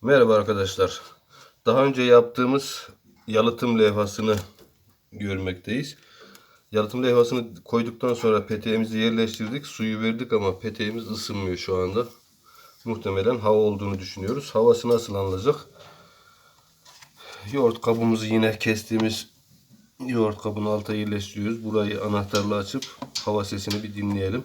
Merhaba arkadaşlar. Daha önce yaptığımız yalıtım levhasını görmekteyiz. Yalıtım levhasını koyduktan sonra peteğimizi yerleştirdik. Suyu verdik ama peteğimiz ısınmıyor şu anda. Muhtemelen hava olduğunu düşünüyoruz. Havası nasıl alınacak? Yoğurt kabımızı yine kestiğimiz yoğurt kabının altına yerleştiriyoruz. Burayı anahtarla açıp hava sesini bir dinleyelim.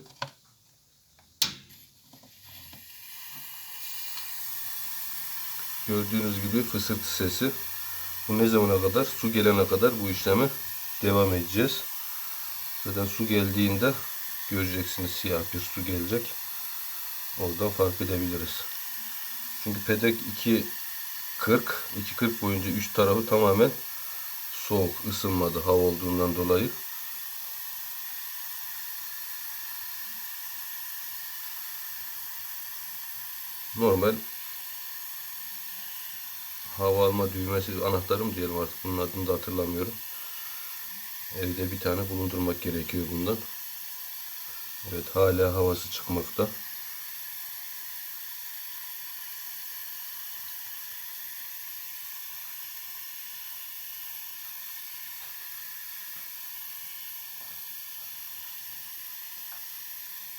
Gördüğünüz gibi fısıltı sesi. Bu ne zamana kadar? Su gelene kadar bu işlemi devam edeceğiz. Zaten su geldiğinde göreceksiniz, siyah bir su gelecek. Oradan fark edebiliriz. Çünkü pedek 2.40 boyunca üst tarafı tamamen soğuk, ısınmadı hava olduğundan dolayı. Normal hava alma düğmesi, anahtarım diyelim artık, bunun adını da hatırlamıyorum. Evde bir tane bulundurmak gerekiyor bundan. Evet, hala havası çıkmakta.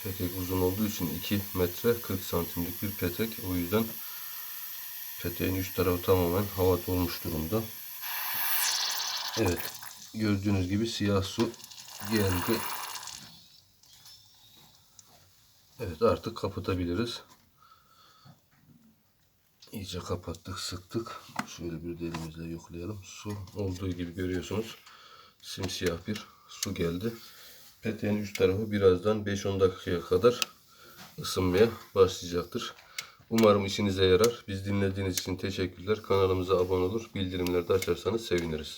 Petek uzun olduğu için 2 metre 40 santimlik bir petek. O yüzden peteğin üst tarafı tamamen hava dolmuş durumda. Evet, gördüğünüz gibi siyah su geldi. Evet, artık kapatabiliriz. İyice kapattık, sıktık. Şöyle bir de elimizle yoklayalım. Su olduğu gibi görüyorsunuz. Simsiyah bir su geldi. Peteğin üst tarafı birazdan 5-10 dakikaya kadar ısınmaya başlayacaktır. Umarım işinize yarar. Biz dinlediğiniz için teşekkürler. Kanalımıza abone olur, bildirimleri de açarsanız seviniriz.